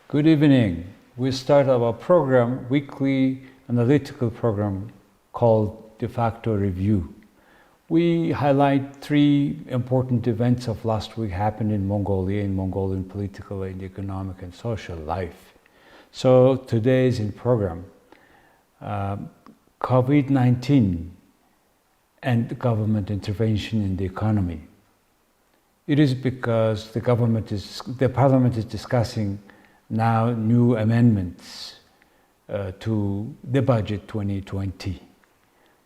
Good evening. We start our program, weekly analytical program called Defacto Review. We highlight three important events of last week happened in Mongolia, in Mongolian political and economic and social life. So today's in program, COVID-19 and government intervention in the economy. It is because the parliament is discussing now new amendments to the budget 2020.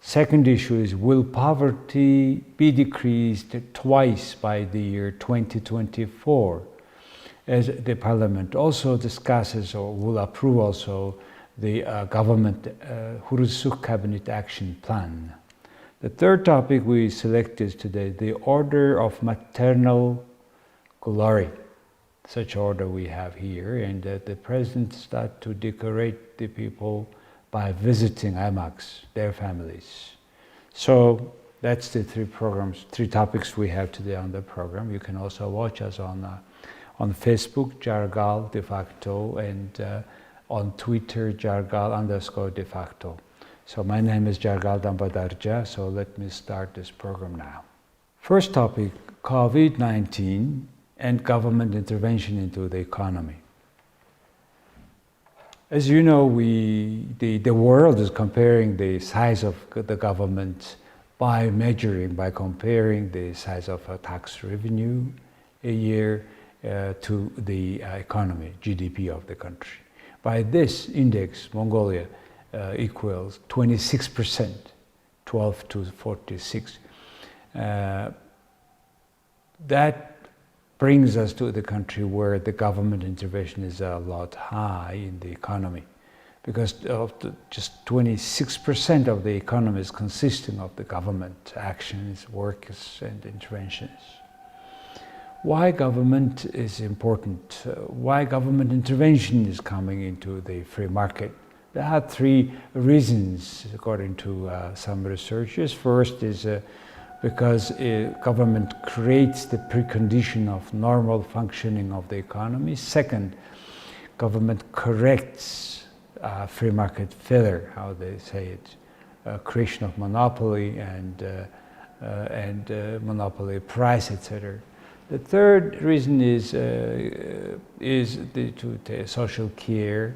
Second issue is, will poverty be decreased twice by the year 2024? As the parliament also discusses or will approve also the government Hurusuk cabinet action plan. The third topic we selected today, the order of maternal glory. Such order we have here, and the president start to decorate the people by visiting IMAX, their families. So that's the three topics we have today on the program. You can also watch us on Facebook, Jargal Defacto, and on Twitter, Jargal_Defacto. So my name is Jargal Dambadarja, so let me start this program now. First topic, COVID-19 and government intervention into the economy. As you know, the world is comparing the size of the government by comparing the size of a tax revenue a year to the economy, GDP of the country. By this index, Mongolia equals 26%, 12 to 46. That brings us to the country where the government intervention is a lot high in the economy, because of just 26% of the economy is consisting of the government actions, works, and interventions. Why government is important? Why government intervention is coming into the free market? There are three reasons, according to some researchers. First is because government creates the precondition of normal functioning of the economy. Second, government corrects free market failure, how they say it, creation of monopoly and monopoly price, etc. The third reason is to social care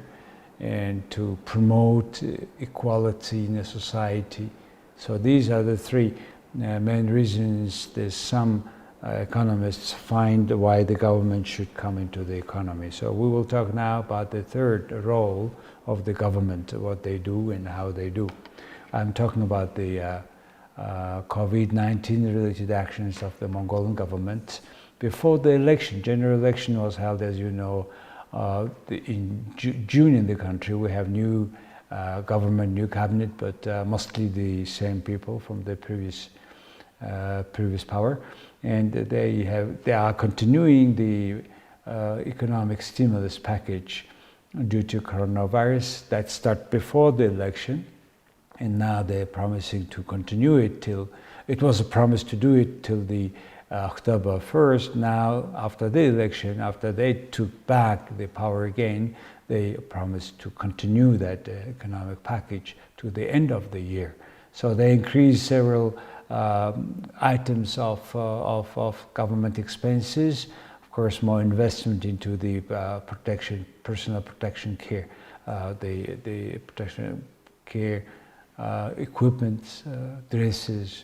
and to promote equality in a society. So these are the three main reasons that some economists find why the government should come into the economy. So we will talk now about the third role of the government, what they do and how they do. I'm talking about the COVID-19 related actions of the Mongolian government. Before the election, general election was held, as you know, in June in the country. We have new government, new cabinet, but mostly the same people from the previous power, and they are continuing the economic stimulus package due to coronavirus that started before the election, and now they're promising to continue it till, it was a promise to do it till the October 1st. Now, after the election, after they took back the power again, they promised to continue that economic package to the end of the year. So they increased several items of government expenses. Of course, more investment into the personal protection care, the protection care equipment, dresses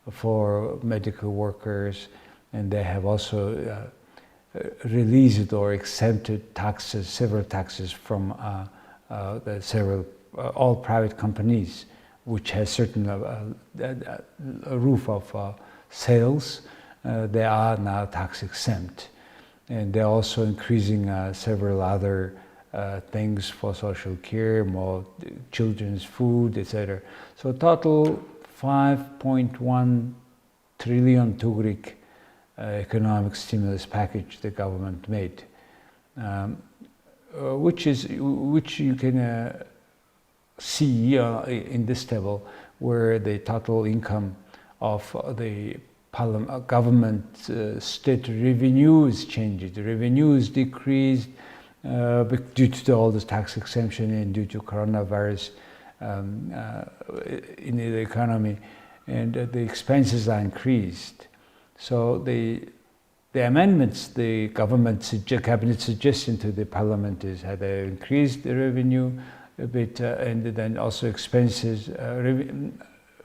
for medical workers, and they have also released or exempted taxes, several taxes from all private companies, which has certain a roof of sales. They are now tax exempt, and they're also increasing several other things for social care, more children's food, etc. So total 5.1 trillion tugrik economic stimulus package the government made, which you can see in this table, where the total income of the government state revenues changed. The revenues decreased due to all this tax exemption and due to coronavirus in the economy, and the expenses are increased. So the amendments the cabinet suggestion to the parliament is how they increase the revenue a bit, and then also expenses.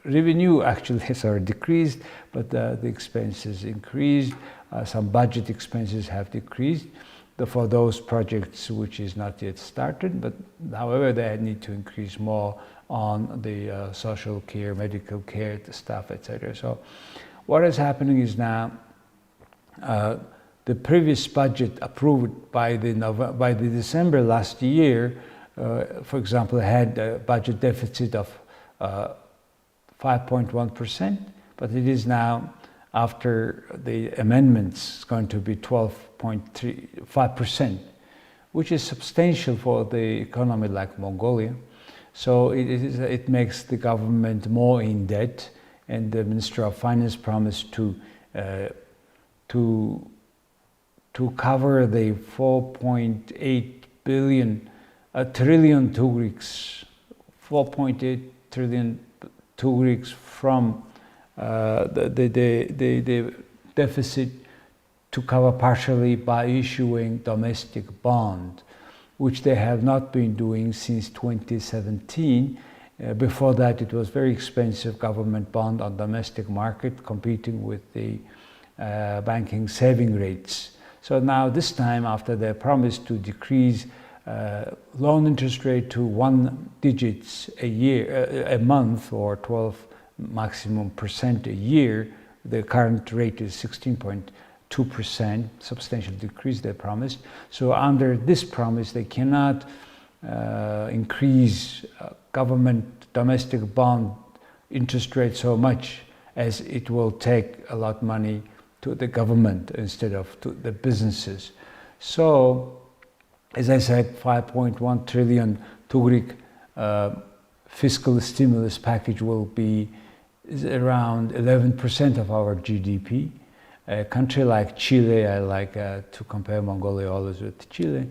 Revenue actually decreased, but the expenses increased. Some budget expenses have decreased for those projects which is not yet started, but however they need to increase more on the social care, medical care, the stuff, etc. So what is happening is now the previous budget approved by the December last year, for example, had a budget deficit of 5.1%, but it is now, after the amendments, going to be 12.5%, which is substantial for the economy like Mongolia. So it makes the government more in debt, and the Minister of Finance promised to cover the 4.8 trillion tugriks, 4.8 trillion tugriks from the deficit, to cover partially by issuing domestic bond, which they have not been doing since 2017. Before that, it was very expensive government bond on domestic market, competing with the banking saving rates. So now this time, after their promise to decrease loan interest rate to 1 digits a month, or 12 maximum percent a year, the current rate is 16.2%, substantial decrease they promised. So under this promise, they cannot increase government domestic bond interest rate so much, as it will take a lot of money to the government instead of to the businesses. So, as I said, 5.1 trillion tugrik fiscal stimulus package will be around 11% of our GDP. A country like Chile, I like to compare Mongolia always with Chile,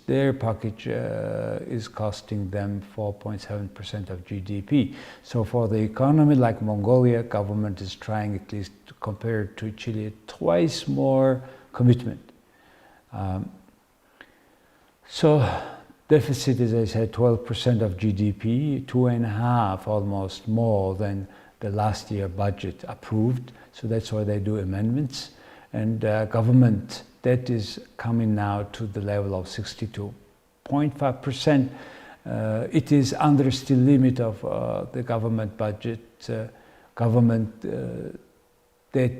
their package is costing them 4.7% of GDP. So for the economy like Mongolia, government is trying, at least to compare to Chile, twice more commitment. So deficit, as I said, 12% of GDP, 2.5 almost more than the last year budget approved. So that's why they do amendments. And government debt is coming now to the level of 62.5%. It is under still limit of the government budget, government debt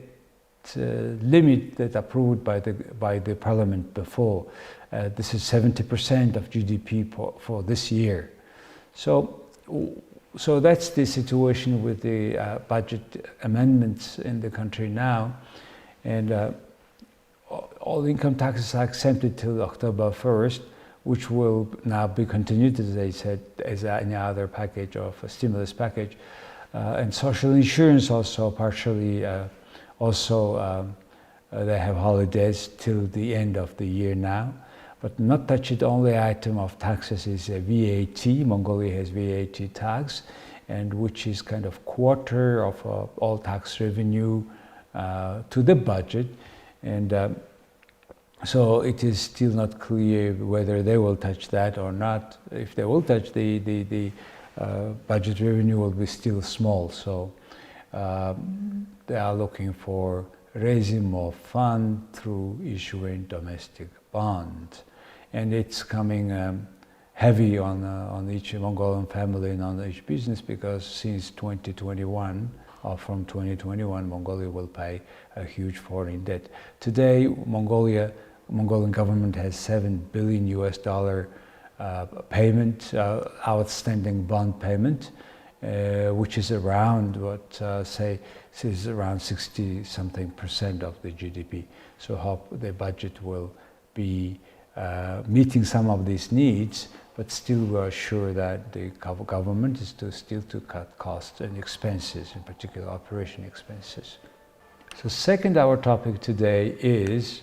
limit that approved by the parliament before. This is 70% of GDP for this year. So that's the situation with the budget amendments in the country now. And all income taxes are exempted till October 1st, which will now be continued, as I said, as any other package of a stimulus package. And social insurance also partially, they have holidays till the end of the year now. But not touched, only item of taxes is VAT. Mongolia has VAT tax, and which is kind of quarter of all tax revenue to the budget. And so it is still not clear whether they will touch that or not. If they will touch, the budget revenue will be still small. So they are looking for raising more fund through issuing domestic bond. And it's coming heavy on each Mongolian family and on each business, because since 2021, or from 2021, Mongolia will pay a huge foreign debt. Today, Mongolian government has $7 billion payment, outstanding bond payment, which is around is around 60-something% of the GDP. So hope the budget will be meeting some of these needs, but still we are sure that the government is still to cut costs and expenses, in particular operation expenses. So second, our topic today is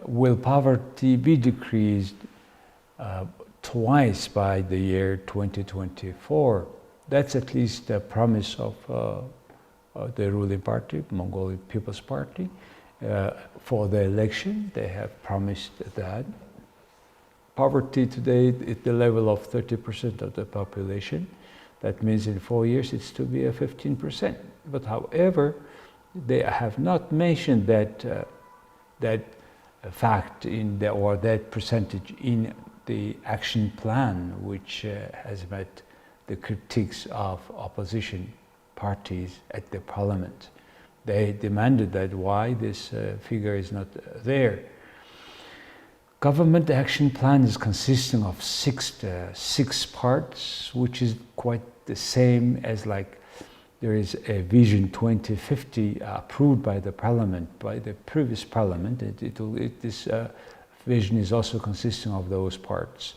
will poverty be decreased twice by the year 2024? That's at least a promise of the ruling party, Mongolian People's Party. For the election, they have promised that. Poverty today at the level of 30% of the population. That means in 4 years it's to be a 15%. But however, they have not mentioned that fact or that percentage in the action plan, which has met the critiques of opposition parties at the parliament. They demanded that why this figure is not there. Government action plan is consisting of six parts, which is quite the same as there is a Vision 2050 approved by the parliament, by the previous parliament. This vision is also consisting of those parts.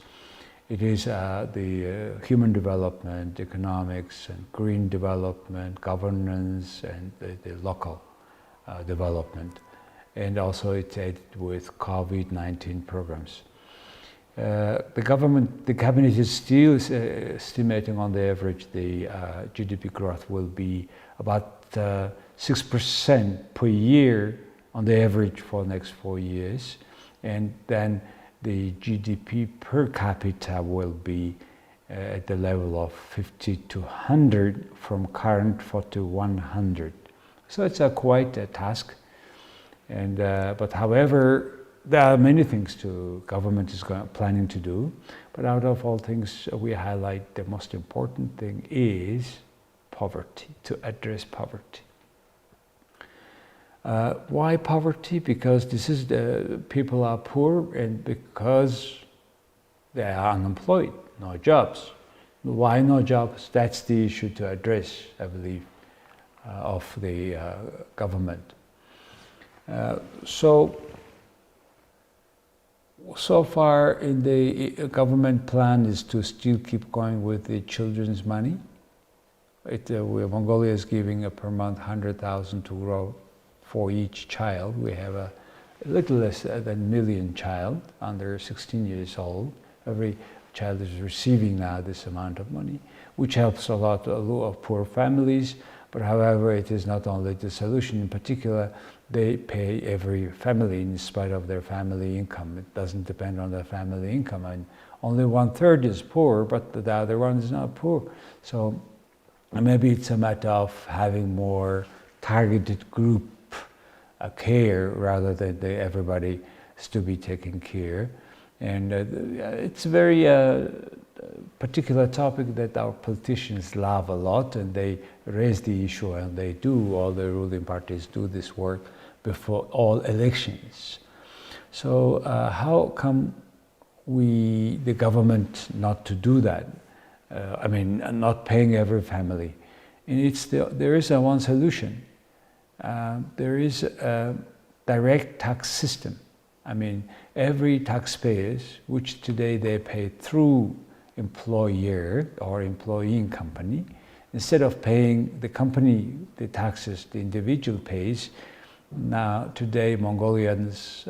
It is the human development, economics, and green development, governance, and the local development. And also it's added with COVID-19 programs. The cabinet is still estimating on the average the GDP growth will be about 6% per year on the average for the next 4 years. And then the GDP per capita will be at the level of 50 to 100 from current 4100. So it's quite a task. And but however, there are many things government is planning to do. But out of all things, we highlight the most important thing is poverty, to address poverty. Why poverty? Because people are poor and because they are unemployed, no jobs. Why no jobs? That's the issue to address, I believe, of the government. So far in the government plan is to still keep going with the children's money. Mongolia is giving per month 100,000 to grow for each child. We have a little less than a million child under 16 years old. Every child is receiving now this amount of money, which helps a lot of poor families. But however, it is not only the solution. In particular, they pay every family in spite of their family income. It doesn't depend on their family income. And only 1/3 is poor, but the other one is not poor. So maybe it's a matter of having more targeted group care rather than everybody is to be taken care. And it's a very particular topic that our politicians love a lot, and they raise the issue, and all the ruling parties do this work before all elections. So how come the government not to do that? Not paying every family. And there is one solution. There is a direct tax system. Every taxpayers, which today they pay through employer or employing company, instead of paying the company the taxes the individual pays, now today Mongolians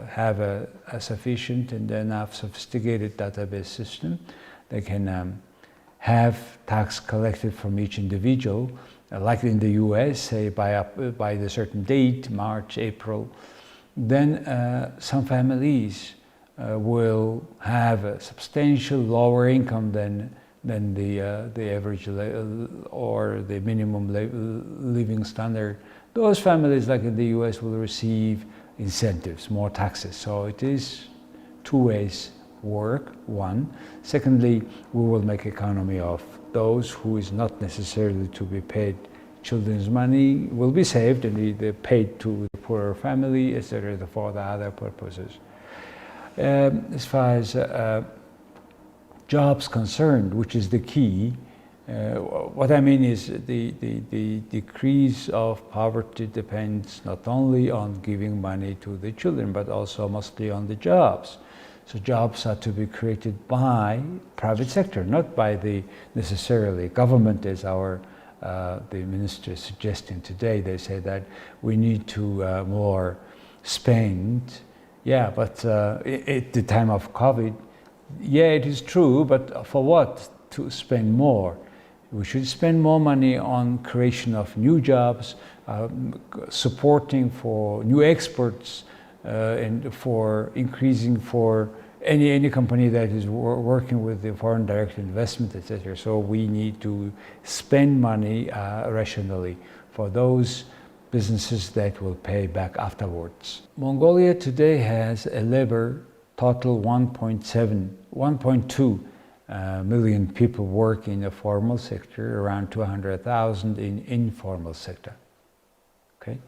have a sufficient and enough sophisticated database system. They can have tax collected from each individual, like in the US, say by the certain date, March, April. Then some families will have a substantial lower income than the average or the minimum living standard. Those families, like in the US, will receive incentives, more taxes. So it is two ways work, one. Secondly, we will make economy of those who is not necessarily to be paid children's money will be saved and be paid to the poorer family, etc., for the other purposes. As far as jobs concerned, which is the key, what I mean is the decrease of poverty depends not only on giving money to the children, but also mostly on the jobs. So jobs are to be created by private sector, not by the necessarily government, as the minister is suggesting today. They say that we need to more spend Yeah, but at the time of COVID, yeah, it is true, but for what? To spend more. We should spend more money on creation of new jobs, supporting for new exports, and for increasing for any company that is working with the foreign direct investment, etc. So we need to spend money rationally for those businesses that will pay back afterwards. Mongolia today has a labor total 1.2 million people work in the formal sector, around 200,000 in informal sector. Okay,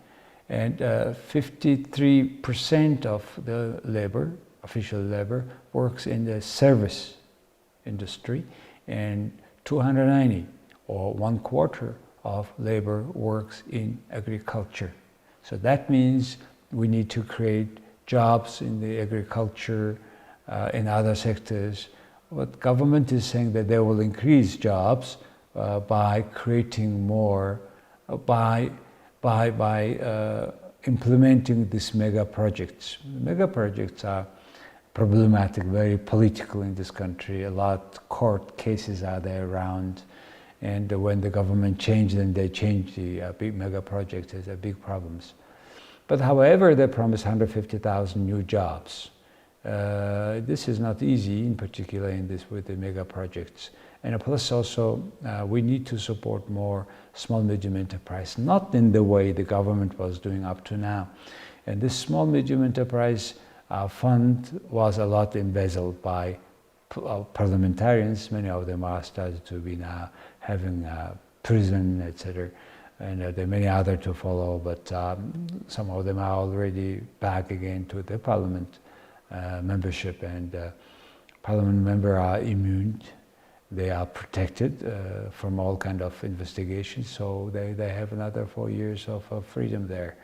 and 53% of the labor, official labor, works in the service industry, and 290, or 1/4 of labor, works in agriculture. So that means we need to create jobs in the agriculture, in other sectors. What government is saying that they will increase jobs by creating more, by implementing these mega projects. Mega projects are problematic, very political in this country. A lot of court cases are there around, and when the government changes, then they change the big mega projects. There's big problems. But however, they promise 150,000 new jobs. This is not easy, in particular with the mega projects. And plus also, we need to support more small medium enterprise, not in the way the government was doing up to now. And this small medium enterprise fund was a lot embezzled by parliamentarians. Many of them are started to be now having prison, etc. And there are many others to follow, but some of them are already back again to the parliament membership, and parliament members are immune. They are protected from all kind of investigations, so they have another 4 years of freedom there.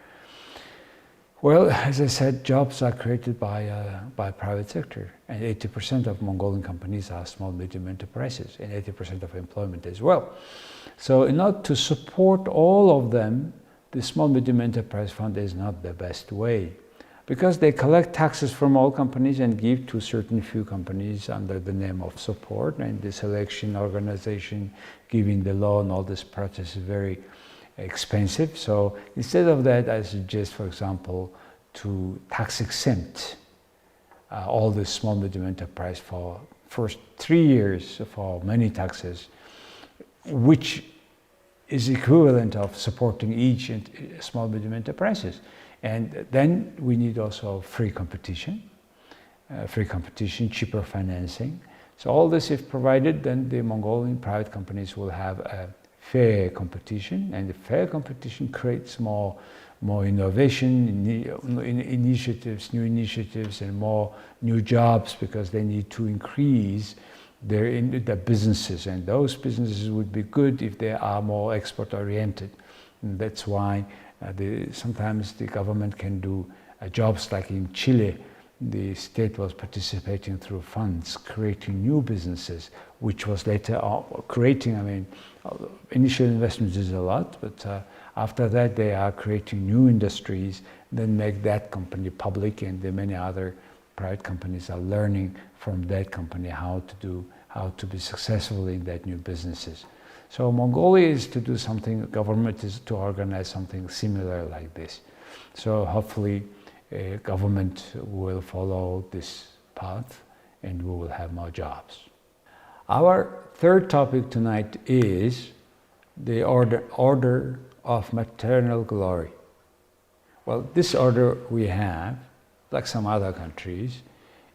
Well, as I said, jobs are created by private sector, and 80% of Mongolian companies are small medium enterprises, and 80% of employment as well. So in order to support all of them, the small medium enterprise fund is not the best way, because they collect taxes from all companies and give to certain few companies under the name of support, and the selection organization giving the law and all this process is very expensive. So instead of that, I suggest, for example, to tax exempt all the small medium enterprise for first 3 years for many taxes, which is equivalent of supporting each small medium enterprises. And then we need also free competition, cheaper financing. So all this, if provided, then the Mongolian private companies will have a fair competition, and the fair competition creates more innovation, new initiatives, and more new jobs, because they need to increase their businesses, and those businesses would be good if they are more export-oriented. And that's why sometimes the government can do jobs, like in Chile. The state was participating through funds, creating new businesses, which was later creating, initial investments is a lot, but after that they are creating new industries, then make that company public, and the many other private companies are learning from that company how to be successful in that new businesses. So Mongolia is to do something, government is to organize something similar like this. So hopefully government will follow this path, and we will have more jobs. Our third topic tonight is the order of maternal glory. Well, this order we have, like some other countries,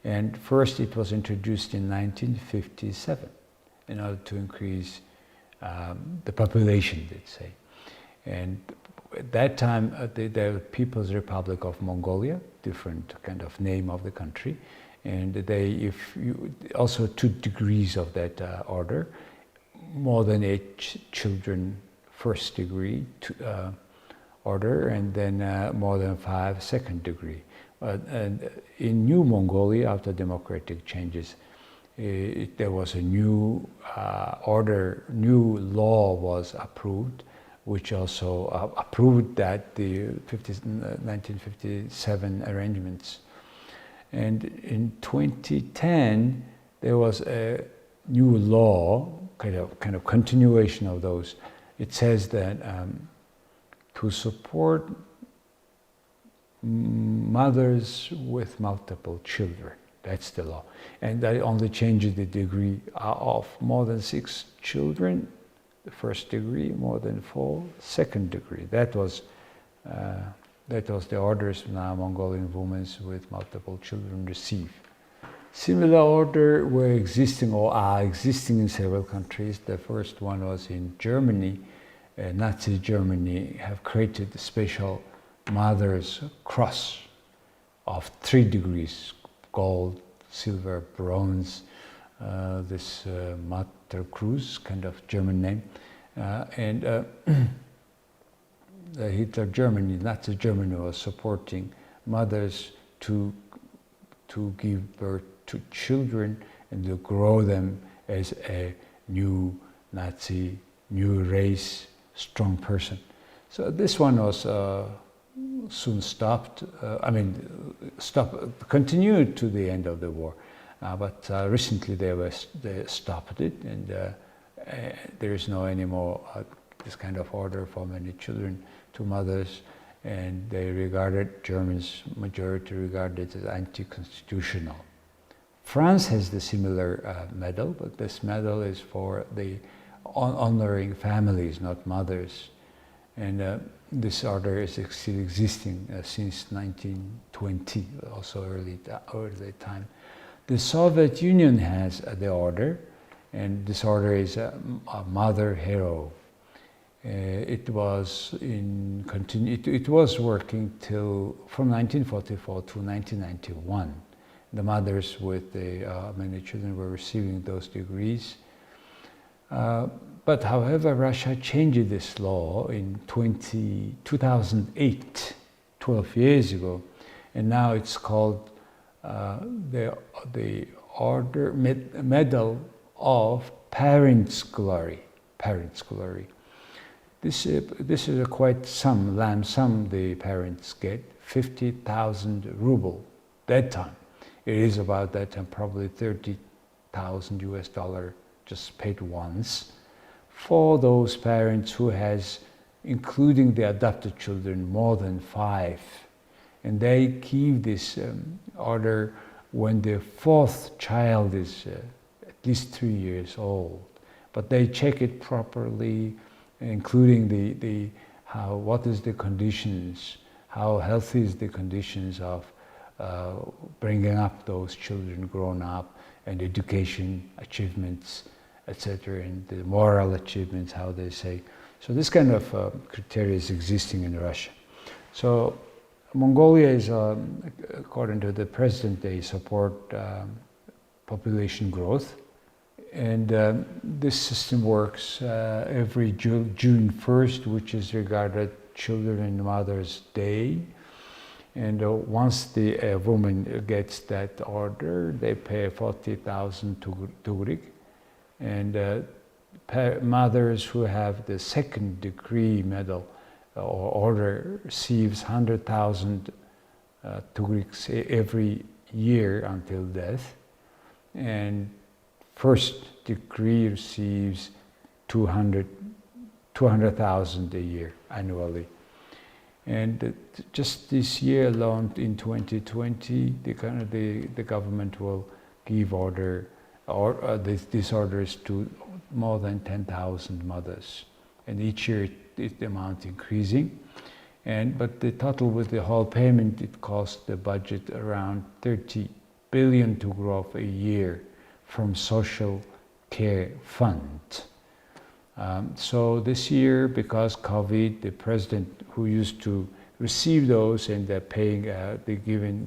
and first it was introduced in 1957 in order to increase the population, let's say. And at that time, the People's Republic of Mongolia, different kind of name of the country, and also 2 degrees of that order, more than 8 children first degree order, and then more than 5 second degree. And in New Mongolia, after democratic changes, there was a new new law was approved, which also approved that the 1957 arrangements. And in 2010, there was a new law, kind of continuation of those. It says that to support mothers with multiple children, that's the law. And that only changes the degree of more than 6 children, the first degree, more than 4, second degree. That was the orders now Mongolian women with multiple children receive. Similar order were existing or are existing in several countries. The first one was in Germany. Nazi Germany have created a special mother's cross of 3 degrees, gold, silver, bronze, this Mater Cruz, kind of German name. Hitler Germany, Nazi Germany was supporting mothers to give birth to children and to grow them as a new Nazi, new race, strong person. So this one was soon stopped. Continued to the end of the war, but recently they stopped it, and there is no anymore this kind of order for many children to mothers, and they regarded, Germans majority regarded it as anti-constitutional. France has the similar medal, but this medal is for the honoring families, not mothers. And this order is still existing since 1920, also early time. The Soviet Union has the order, and this order is a mother hero. It was working till from 1944 to 1991. The mothers with many children were receiving those degrees. But however, Russia changed this law in 2008, 12 years ago, and now it's called the Medal of Parents' Glory. Parents' Glory. This is a quite lump sum the parents get, 50,000 ruble. That time, it is about that time probably $30,000 US just paid once for those parents who has, including the adopted children, more than 5, and they give this order when the 4th child is at least 3 years old. But they check it properly, including what is the conditions, how healthy is the conditions of bringing up those children grown up, and education achievements, etc., and the moral achievements, how they say. So this kind of criteria is existing in Russia. So Mongolia is, according to the president, they support population growth. And this system works every June 1st, which is regarded Children and Mothers Day. And once the woman gets that order, they pay 40,000 tugrik. And mothers who have the 2nd degree medal or order receives 100,000 tugriks every year until death. And 1st degree receives 200,000 a year annually. And just this year alone, in 2020, the government will give these orders to more than 10,000 mothers, and each year the amount increasing. But the total with the whole payment, it costs the budget around 30 billion tugrov a year from social care fund. So this year, because COVID, the president who used to receive those and they're paying,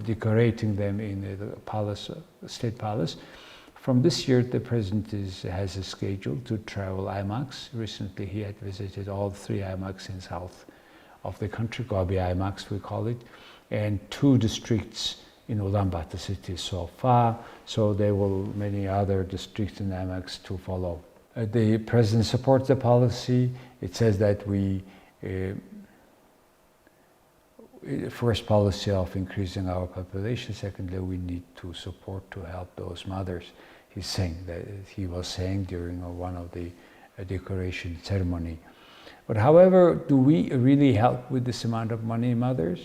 decorating them in the palace, state palace. From this year, the president has a schedule to travel IMAX. Recently, he had visited all 3 IMAX in south of the country, Gobi IMAX we call it, and 2 districts in Ulaanbaatar city so far. So there will many other districts in IMAX to follow. The president supports the policy. It says that first policy of increasing our population. Secondly, we need to support to help those mothers. He was saying during one of the decoration ceremony. But however, do we really help with this amount of money mothers?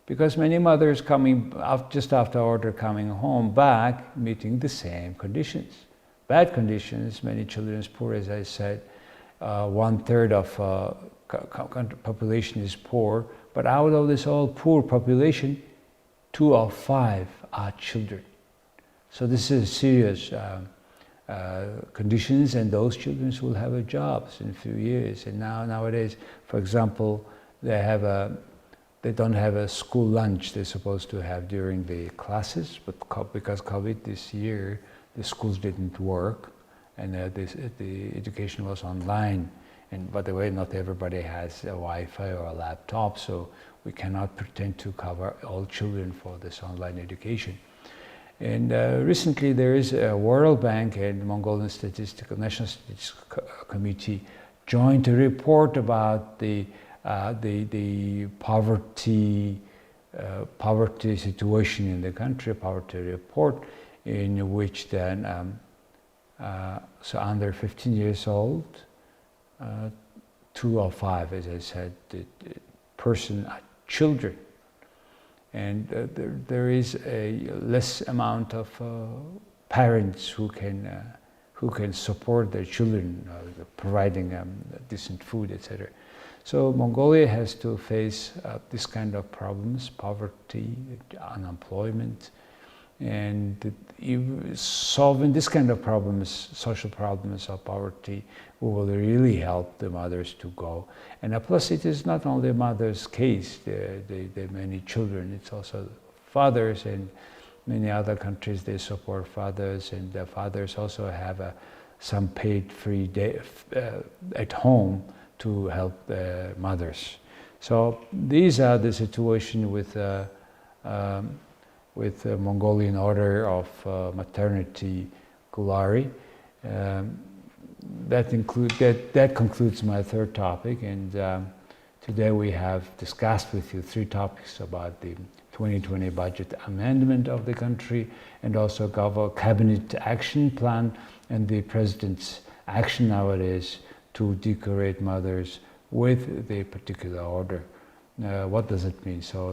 Because many mothers coming just after order coming home back, meeting the same conditions. Bad conditions, many children is poor, as I said. 1/3 of population is poor, but out of this all poor population, 2 of 5 are children. So this is serious conditions, and those children will have jobs in a few years. And nowadays, for example, they don't have a school lunch they're supposed to have during the classes, but because COVID this year, the schools didn't work, and the education was online. And by the way, not everybody has a Wi-Fi or a laptop, so we cannot pretend to cover all children for this online education. And recently there is a World Bank and Mongolian National Statistical Committee joined a report about the poverty situation in the country, poverty report, in which then so under 15 years old, 2 of 5, as I said, person are children. And there is a less amount of parents who can support their children, providing decent food, etc. So Mongolia has to face this kind of problems: poverty, unemployment, and solving this kind of problems, social problems of poverty, will really help the mothers to go. And plus, it is not only mother's case, the many children, it's also fathers, and many other countries, they support fathers, and the fathers also have some paid free day at home to help the mothers. So these are the situation with the Mongolian order of maternity glory. That concludes my third topic, and today we have discussed with you 3 topics about the 2020 budget amendment of the country, and also cabinet action plan, and the president's action nowadays to decorate mothers with the particular order. What does it mean? So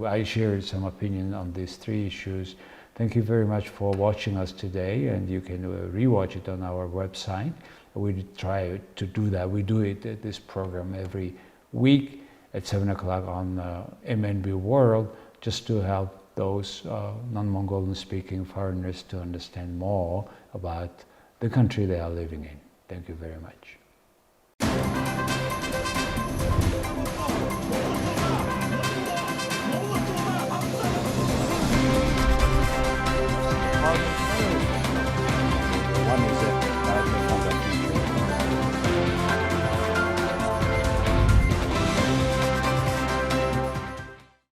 I shared some opinion on these 3 issues. Thank you very much for watching us today, and you can rewatch it on our website. We try to do that. We do this program every week at 7 o'clock on MNB World, just to help those non-Mongolian speaking foreigners to understand more about the country they are living in. Thank you very much.